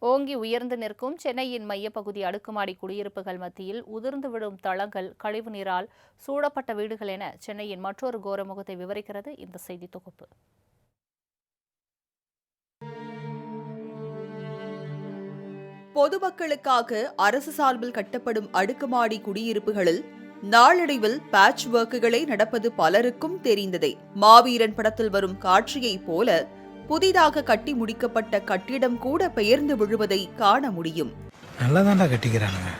ஓங்கி உயர்ந்து நிற்கும் சென்னையின் மையப்பகுதி அடுக்குமாடி குடியிருப்புகள் மத்தியில் உதிர்ந்து விடும் தளங்கள், கழிவு நீரால் சூழப்பட்ட வீடுகள் என சென்னையின் மற்றொரு கோரமுகத்தை விவரிக்கிறது இந்த செய்தி தொகுப்பு. பொதுமக்களுக்காக அரசு சார்பில் கட்டப்படும் அடுக்குமாடி குடியிருப்புகளில் நாளடைவில் பேட்ச் ஒர்க்குகளை நடப்பது பலருக்கும் தெரிந்ததே. மாவீரன் படத்தில் வரும் காட்சியைப் போல புதிதாக கட்டி முடிக்கப்பட்ட கட்டிடம் கூட பெயர்ந்து விழுவதை காண முடியும். நல்லதாண்டா கட்டிக்கிறானுங்க.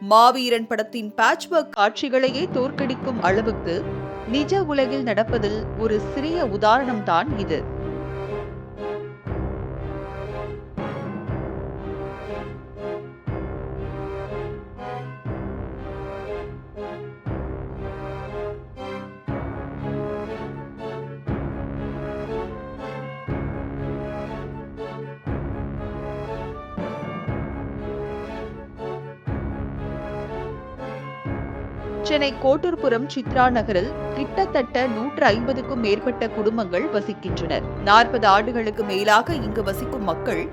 மாவீரன் படத்தின் பேட்ச் ஒர்க் காட்சிகளையே தோற்கடிக்கும் அளவுக்கு நிஜ உலகில் நடப்பதில் ஒரு சிறிய உதாரணம்தான் இது. சென்னை கோட்டூர்புரம் சித்ரா நகரில் கிட்டத்தட்ட 150க்கும் மேற்பட்ட குடும்பங்கள் வசிக்கின்றனர். 40 ஆண்டுகளுக்கு மேலாக இங்கு வசிக்கும் மக்கள்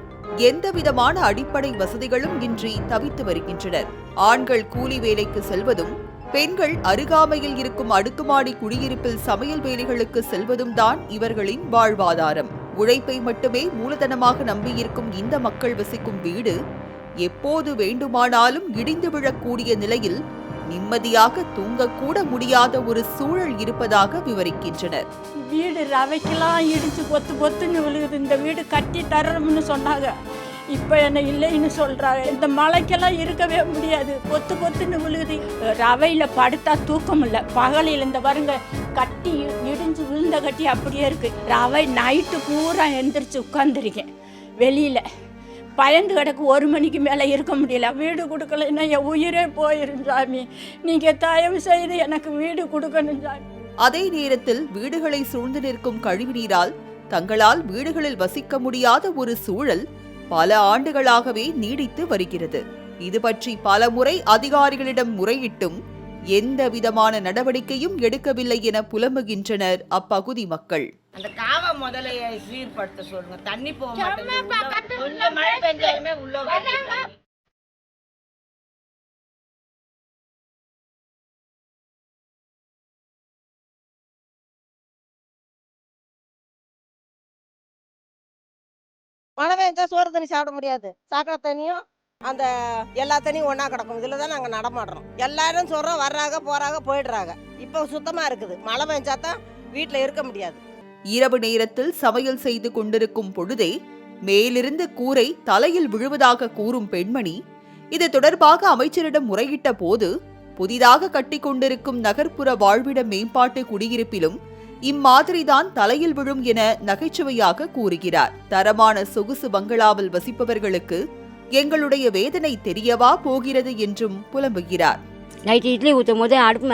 எந்தவிதமான அடிப்படை வசதிகளும் இன்றி தவித்து வருகின்றனர். ஆண்கள் கூலி வேலைக்கு செல்வதும், பெண்கள் அருகாமையில் இருக்கும் அடுக்குமாடி குடியிருப்பில் சமையல் வேலைகளுக்கு செல்வதும் தான் இவர்களின் வாழ்வாதாரம். உழைப்பை மட்டுமே மூலதனமாக நம்பியிருக்கும் இந்த மக்கள் வசிக்கும் வீடு எப்போது வேண்டுமானாலும் இடிந்து விழக்கூடிய நிலையில் நிம்மதியாக தூங்கக்கூட முடியாத ஒரு சூழல் இருப்பதாக விவரிக்கின்றனர். வீடு ரவைக்கெல்லாம் இடிச்சு பொத்துன்னு விழுகுது. இந்த வீடு கட்டி தரணும்னு சொன்னாங்க, இப்போ என்ன இல்லைன்னு சொல்றாங்க. இந்த மழைக்கெல்லாம் இருக்கவே முடியாது, பொத்துன்னு விழுகுது. ரவையில் படுத்தா தூக்கம் இல்லை. பகலில் இந்த பாருங்க கட்டி இடிஞ்சு விழுந்த கட்டி அப்படியே இருக்கு. ரவை நைட்டு பூரா எந்திரிச்சு உட்காந்துருக்கேன் வெளியில. பயந்து கிடக்கு. 1 மணிக்கு மேலே இருக்க முடியல. வீடு கொடுக்கலைன்னா என் உயிரே போயிரும் சாமி. நீங்கள் தயவு செய்து எனக்கு வீடு கொடுக்கணும் சாமி. அதே நேரத்தில் வீடுகளை சூழ்ந்து நிற்கும் கழிவுநீரால் தங்களால் வீடுகளில் வசிக்க முடியாத ஒரு சூழல் பல ஆண்டுகளாகவே நீடித்து வருகிறது. இது பற்றி பல முறை அதிகாரிகளிடம் முறையிட்டும் எந்த விதமான நடவடிக்கையும் எடுக்கவில்லை என புலம்புகின்றனர் அப்பகுதி மக்கள். அந்த காவ முதல்ல சீர்படுத்த சொல்லுங்க. தண்ணி போக மாட்டேங்குது. கொஞ்சம் மழை பெஞ்சாலுமே உள்ள மழை பெஞ்சா சோறு தண்ணி சாப்பிட முடியாது. சாக்கடை தண்ணியும் அந்த எல்லா தண்ணியும் ஒன்னா கிடக்கும். இதுல தான் நாங்க நடமாடுறோம். எல்லாரும் சொல்றோம், வர்றாங்க போறாங்க போயிடுறாங்க. இப்ப சுத்தமா இருக்குது. மழை பெஞ்சா தான் வீட்டுல இருக்க முடியாது. இரவு நேரத்தில் சமையல் செய்து கொண்டிருக்கும் பொழுதே மேலிருந்து கூரை தலையில் விழுவதாக கூறும் பெண்மணி இது தொடர்பாக அமைச்சரிடம் முறையிட்ட போது புதிதாக கட்டிக்கொண்டிருக்கும் நகர்ப்புற வாழ்விட மேம்பாட்டு குடியிருப்பிலும் இம்மாதிரிதான் தலையில் விழும் என நகைச்சுவையாக கூறுகிறார். தரமான சொகுசு பங்களாவில் வசிப்பவர்களுக்கு எங்களுடைய வேதனை தெரியவா போகிறது என்றும் புலம்புகிறார். நைட்டு இட்லி ஊற்றும் போது அடுப்பு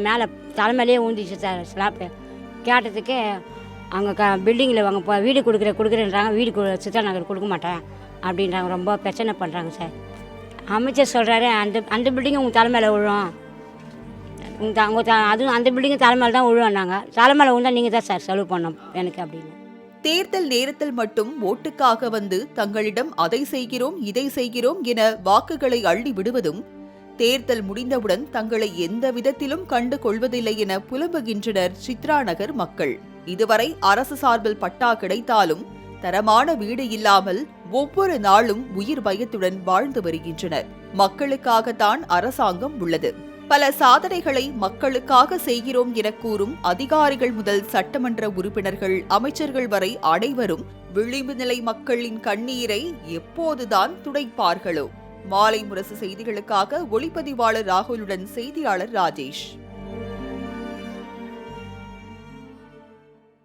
மேலே தலைமையிலே ஊந்திச்சு சார். ஸ்லாப்பு கேட்டதுக்கு அங்கே பில்டிங்கில் வாங்க வீடு கொடுக்குறேன்றாங்க. வீடு சித்ரா நகர் கொடுக்க மாட்டேன் அப்படின்றாங்க. ரொம்ப பிரச்சனை பண்ணுறாங்க சார். அமைச்சர் சொல்கிறாரு, அந்த பில்டிங்கு உங்கள் தலைமையில் விழும், அதுவும் அந்த பில்டிங்கு தலைமையில் தான் விழுவாங்க. தலைமையில் விழுந்தா நீங்கள் தான் சார் செலவு பண்ணோம் எனக்கு அப்படின்னு. தேர்தல் நேரத்தில் மட்டும் ஓட்டுக்காக வந்து தங்களிடம் அதை செய்கிறோம் இதை செய்கிறோம் என வாக்குகளை அள்ளி விடுவதும், தேர்தல் முடிந்தவுடன் தங்களை எந்த விதத்திலும் கண்டு கொள்வதில்லை என புலம்புகின்றனர் சித்ரா நகர் மக்கள். இதுவரை அரசு சார்பில் பட்டா கிடைத்தாலும் தரமான வீடு இல்லாமல் ஒவ்வொரு நாளும் உயிர் பயத்துடன் வாழ்ந்து வருகின்றனர். மக்களுக்காகத்தான் அரசாங்கம் உள்ளது. பல சாதனைகளை மக்களுக்காக செய்கிறோம் என கூறும் அதிகாரிகள் முதல் சட்டமன்ற உறுப்பினர்கள், அமைச்சர்கள் வரை அனைவரும் விளிம்பு நிலை மக்களின் கண்ணீரை எப்போதுதான் துடைப்பார்களோ? மாலை முரசு செய்திகளுக்காக ஒளிப்பதிவாளர் ராகுலுடன் செய்தியாளர் ராஜேஷ்.